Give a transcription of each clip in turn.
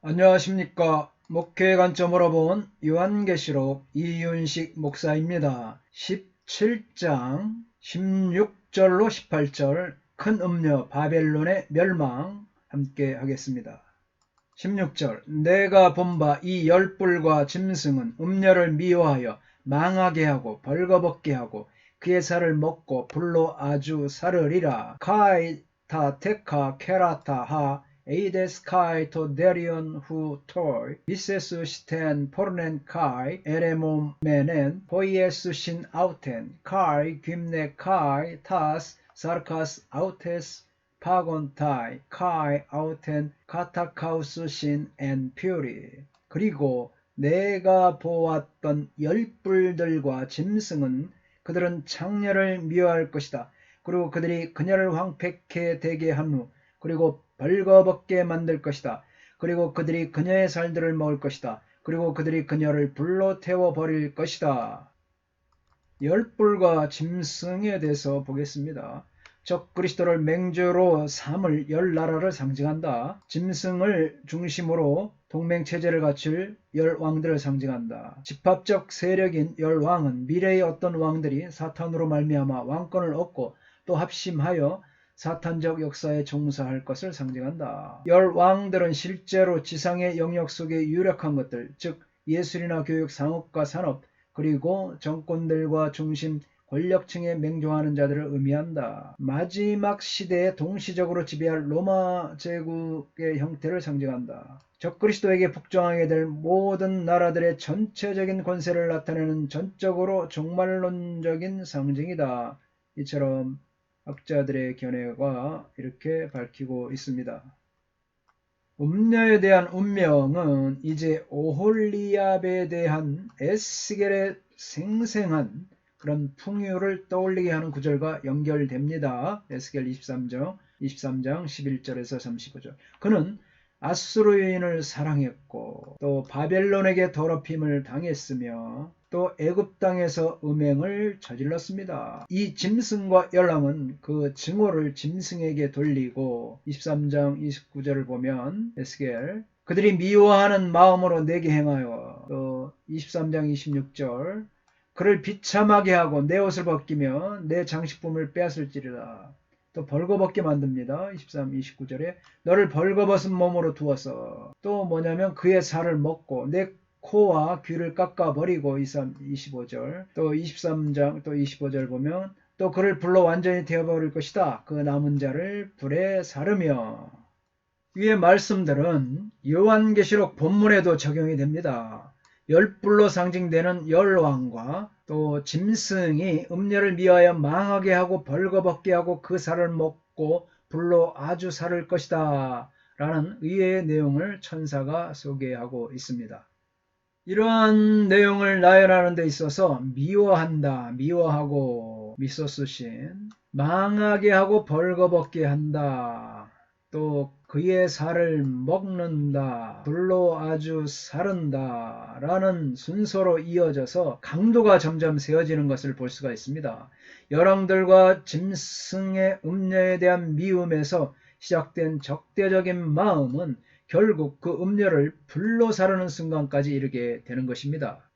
안녕하십니까. 목회 관점으로 본 요한계시록 이윤식 목사입니다. 17장 16절로 18절 큰 음녀 바벨론의 멸망 함께 하겠습니다. 16절 내가 본 바 이 열불과 짐승은 음녀를 미워하여 망하게 하고 벌거벗게 하고 그의 살을 먹고 불로 아주 사르리라. 카이타 테카 케라타 하 에이데스 카이 토 데리온 후 토이 비세스 시텐 포르넨 카이 에레모메넨 포이에스 신 아우텐 카이 김네 카이 타스 사르카스 아우테스 파곤타이, 카이, 아우텐, 카타카우스 신, 앤 퓨리. 그리고 내가 보았던 열불들과 짐승은 그들은 창녀를 미워할 것이다. 그리고 그들이 그녀를 황폐케 되게 한 후 그리고 벌거벗게 만들 것이다. 그리고 그들이 그녀의 살들을 먹을 것이다. 그리고 그들이 그녀를 불로 태워버릴 것이다. 열불과 짐승에 대해서 보겠습니다. 적 그리스도를 맹조로 삼을 열 나라를 상징한다. 짐승을 중심으로 동맹체제를 갖출 열 왕들을 상징한다. 집합적 세력인 열 왕은 미래의 어떤 왕들이 사탄으로 말미암아 왕권을 얻고 또 합심하여 사탄적 역사에 종사할 것을 상징한다. 열 왕들은 실제로 지상의 영역 속에 유력한 것들, 즉 예술이나 교육, 상업과 산업, 그리고 정권들과 중심 권력층에 맹종하는 자들을 의미한다. 마지막 시대에 동시적으로 지배할 로마 제국의 형태를 상징한다. 적그리스도에게 복종하게 될 모든 나라들의 전체적인 권세를 나타내는 전적으로 종말론적인 상징이다. 이처럼 학자들의 견해가 이렇게 밝히고 있습니다. 음녀에 대한 운명은 이제 오홀리압에 대한 에스겔의 생생한 그런 풍요를 떠올리게 하는 구절과 연결됩니다. 에스겔 23장 11절에서 35절. 그는 아수르 여인을 사랑했고 또 바벨론에게 더럽힘을 당했으며 또 애굽 땅에서 음행을 저질렀습니다. 이 짐승과 열왕은 그 증오를 짐승에게 돌리고 23장 29절을 보면 에스겔 그들이 미워하는 마음으로 내게 행하여 또 23장 26절 그를 비참하게 하고 내 옷을 벗기며 내 장식품을 빼앗을지리라. 또 벌거벗게 만듭니다. 23, 29절에 너를 벌거벗은 몸으로 두어서 또 뭐냐면 그의 살을 먹고 내 코와 귀를 깎아버리고 23, 25절 또 23장 또 25절 보면 또 그를 불로 완전히 태워버릴 것이다. 그 남은 자를 불에 사르며. 위의 말씀들은 요한계시록 본문에도 적용이 됩니다. 열불로 상징되는 열왕과 또 짐승이 음녀를 미하여 망하게 하고 벌거벗게 하고 그 살을 먹고 불로 아주 사를 것이다 라는 의외의 내용을 천사가 소개하고 있습니다. 이러한 내용을 나열하는 데 있어서 미워한다, 미워하고 미소쓰신, 망하게 하고 벌거벗게 한다, 또 그의 살을 먹는다, 불로 아주 사른다 라는 순서로 이어져서 강도가 점점 세워지는 것을 볼 수가 있습니다. 열왕들과 짐승의 음녀에 대한 미움에서 시작된 적대적인 마음은 결국 그 음녀를 불로 사르는 순간까지 이르게 되는 것입니다.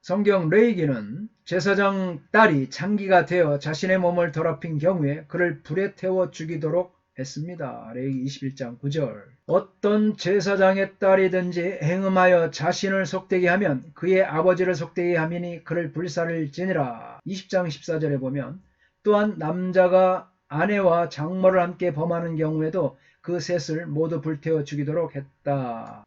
성경 레위기는 제사장 딸이 창기가 되어 자신의 몸을 더럽힌 경우에 그를 불에 태워 죽이도록 했습니다. 레위기 21장 9절. 어떤 제사장의 딸이든지 행음하여 자신을 속되게 하면 그의 아버지를 속되게 함이니 그를 불사를지니라. 20장 14절에 보면 또한 남자가 아내와 장모를 함께 범하는 경우에도 그 셋을 모두 불태워 죽이도록 했다.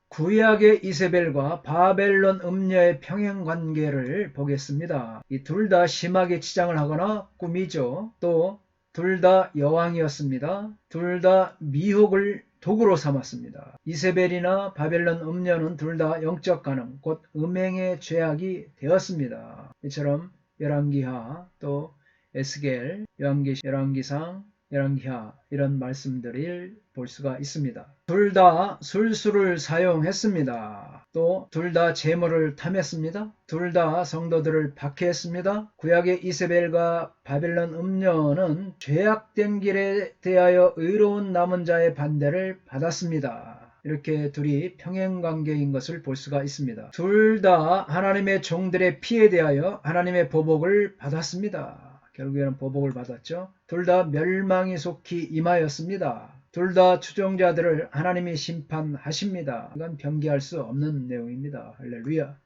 구약의 이세벨과 바벨론 음녀의 평행관계를 보겠습니다. 이 둘 다 심하게 치장을 하거나 꾸미죠. 또 둘 다 여왕이었습니다. 둘 다 미혹을 도구로 삼았습니다. 이세벨이나 바벨론 음녀는 둘 다 영적 간음, 곧 음행의 죄악이 되었습니다. 이처럼 열왕기하, 또 에스겔, 열왕기상, 열왕기하 이런 말씀들을 볼 수가 있습니다. 둘 다 술수를 사용했습니다. 또 둘 다 재물을 탐했습니다. 둘 다 성도들을 박해했습니다. 구약의 이세벨과 바벨론 음녀는 죄악된 길에 대하여 의로운 남은 자의 반대를 받았습니다. 이렇게 둘이 평행관계인 것을 볼 수가 있습니다. 둘 다 하나님의 종들의 피에 대하여 하나님의 보복을 받았습니다. 결국에는 보복을 받았죠. 둘 다 멸망이 속히 임하였습니다. 둘 다 추종자들을 하나님이 심판하십니다. 이건 변기할 수 없는 내용입니다. 할렐루야.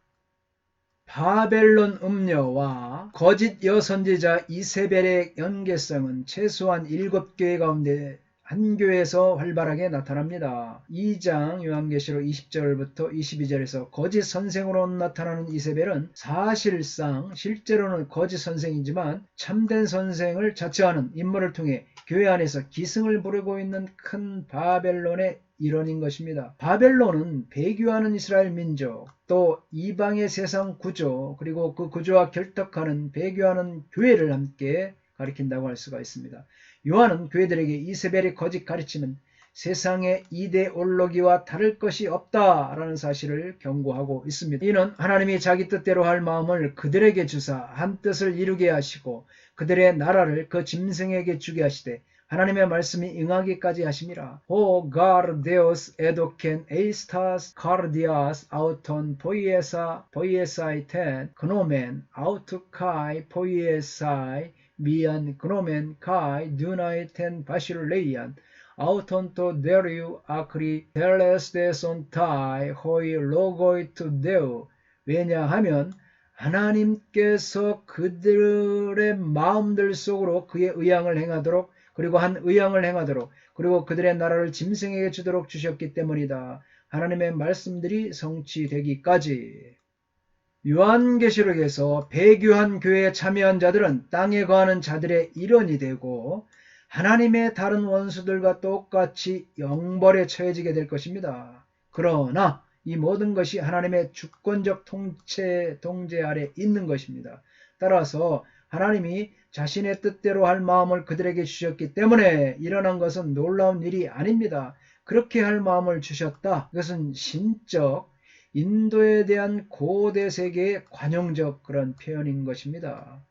바벨론 음녀와 거짓 여선지자 이세벨의 연계성은 최소한 7교회 가운데 한 교회에서 활발하게 나타납니다. 2장 요한계시록 20절부터 22절에서 거짓 선생으로 나타나는 이세벨은 사실상 실제로는 거짓 선생이지만 참된 선생을 자처하는 인물을 통해 교회 안에서 기승을 부르고 있는 큰 바벨론의 일원인 것입니다. 바벨론은 배교하는 이스라엘 민족, 또 이방의 세상 구조, 그리고 그 구조와 결탁하는 배교하는 교회를 함께 가리킨다고 할 수가 있습니다. 요한은 교회들에게 이세벨의 거짓 가르침은 세상의 이데올로기와 다를 것이 없다라는 사실을 경고하고 있습니다. 이는 하나님이 자기 뜻대로 할 마음을 그들에게 주사 한 뜻을 이루게 하시고 그들의 나라를 그 짐승에게 주게 하시되 하나님의 말씀이 응하기까지 하심이라. O gar Deus edoken eistas cardias auton poiesai ten gnomen autukai poiesai mian gnomen kai dunai ten basileian auton to deriu acri telesdeson tai hoi logoi to deu. 왜냐하면 하나님께서 그들의 마음들 속으로 그의 의향을 행하도록 그리고 한 의향을 행하도록 그리고 그들의 나라를 짐승에게 주도록 주셨기 때문이다. 하나님의 말씀들이 성취되기까지. 요한계시록에서 배교한 교회에 참여한 자들은 땅에 거하는 자들의 일원이 되고 하나님의 다른 원수들과 똑같이 영벌에 처해지게 될 것입니다. 그러나 이 모든 것이 하나님의 주권적 통제 아래 있는 것입니다. 따라서 하나님이 자신의 뜻대로 할 마음을 그들에게 주셨기 때문에 일어난 것은 놀라운 일이 아닙니다. 그렇게 할 마음을 주셨다. 이것은 신적, 인도에 대한 고대 세계의 관용적 그런 표현인 것입니다.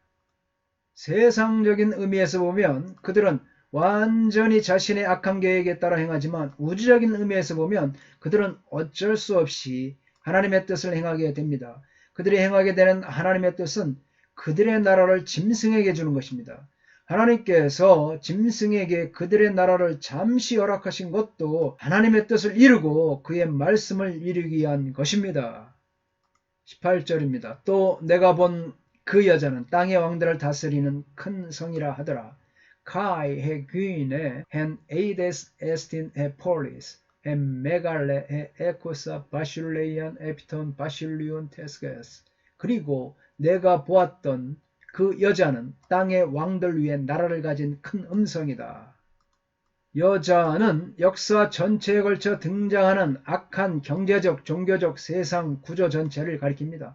세상적인 의미에서 보면 그들은 완전히 자신의 악한 계획에 따라 행하지만 우주적인 의미에서 보면 그들은 어쩔 수 없이 하나님의 뜻을 행하게 됩니다. 그들이 행하게 되는 하나님의 뜻은 그들의 나라를 짐승에게 주는 것입니다. 하나님께서 짐승에게 그들의 나라를 잠시 허락하신 것도 하나님의 뜻을 이루고 그의 말씀을 이루기 위한 것입니다. 18절입니다. 또 내가 본 그 여자는 땅의 왕들을 다스리는 큰 성이라 하더라. Kai he gyne hen eides estin he polis hen megale he ecusa basileian epiton basilion tesges. 그리고 내가 보았던 그 여자는 땅의 왕들 위에 나라를 가진 큰 음성이다. 여자는 역사 전체에 걸쳐 등장하는 악한 경제적, 종교적 세상 구조 전체를 가리킵니다.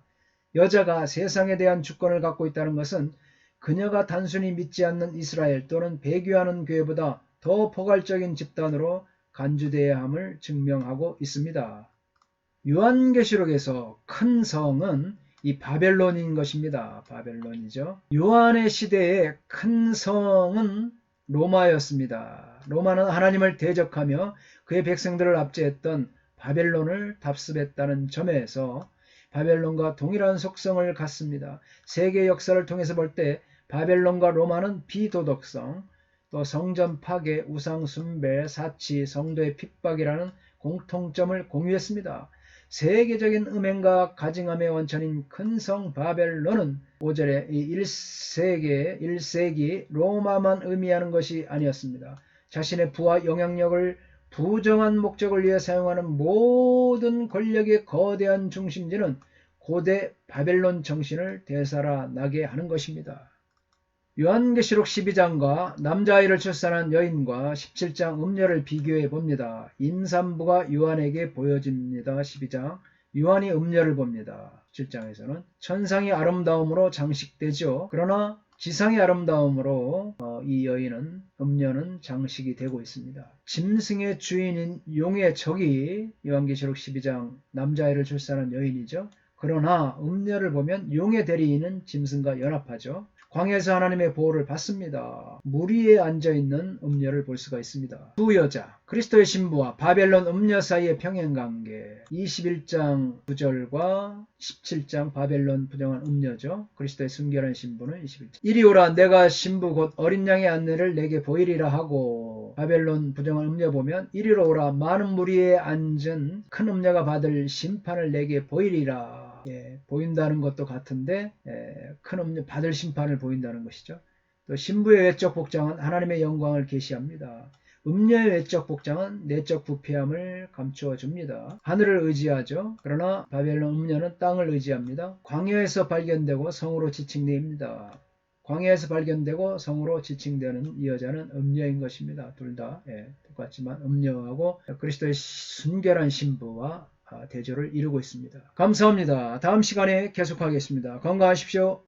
여자가 세상에 대한 주권을 갖고 있다는 것은 그녀가 단순히 믿지 않는 이스라엘 또는 배교하는 교회보다 더 포괄적인 집단으로 간주되어야 함을 증명하고 있습니다. 요한계시록에서 큰 성은 이 바벨론인 것입니다. 바벨론이죠. 요한의 시대에 큰 성은 로마였습니다. 로마는 하나님을 대적하며 그의 백성들을 압제했던 바벨론을 답습했다는 점에서 바벨론과 동일한 속성을 갖습니다. 세계 역사를 통해서 볼 때 바벨론과 로마는 비도덕성, 또 성전 파괴, 우상 숭배, 사치, 성도의 핍박이라는 공통점을 공유했습니다. 세계적인 음행과 가증함의 원천인 큰 성 바벨론은 5절에 이 1세기 로마만 의미하는 것이 아니었습니다. 자신의 부와 영향력을 부정한 목적을 위해 사용하는 모든 권력의 거대한 중심지는 고대 바벨론 정신을 되살아나게 하는 것입니다. 요한계시록 12장과 남자아이를 출산한 여인과 17장 음녀를 비교해 봅니다. 임산부가 요한에게 보여집니다. 12장. 요한이 음녀를 봅니다. 7장에서는 천상의 아름다움으로 장식되죠. 그러나 지상의 아름다움으로 이 여인은 음녀는 장식이 되고 있습니다. 짐승의 주인인 용의 적이 요한계시록 12장 남자아이를 출산한 여인이죠. 그러나 음녀를 보면 용의 대리인은 짐승과 연합하죠. 광야에서 하나님의 보호를 받습니다. 물 위에 앉아있는 음녀를 볼 수가 있습니다. 두 여자, 그리스도의 신부와 바벨론 음녀 사이의 평행관계. 21장 9절과 17장 바벨론 부정한 음녀죠. 그리스도의 순결한 신부는 21장. 이리 오라, 내가 신부 곧 어린 양의 안내를 내게 보이리라 하고, 바벨론 부정한 음녀 보면 이리로 오라, 많은 물 위에 앉은 큰 음녀가 받을 심판을 내게 보이리라. 보인다는 것도 같은데 큰 음녀 받을 심판을 보인다는 것이죠. 또 신부의 외적 복장은 하나님의 영광을 계시합니다. 음녀의 외적 복장은 내적 부패함을 감추어 줍니다. 하늘을 의지하죠. 그러나 바벨론 음녀는 땅을 의지합니다. 광야에서 발견되고 성으로 지칭됩니다. 광야에서 발견되고 성으로 지칭되는 이 여자는 음녀인 것입니다. 둘 다 똑같지만 음녀하고 그리스도의 순결한 신부와 대조를 이루고 있습니다. 감사합니다. 다음 시간에 계속하겠습니다. 건강하십시오.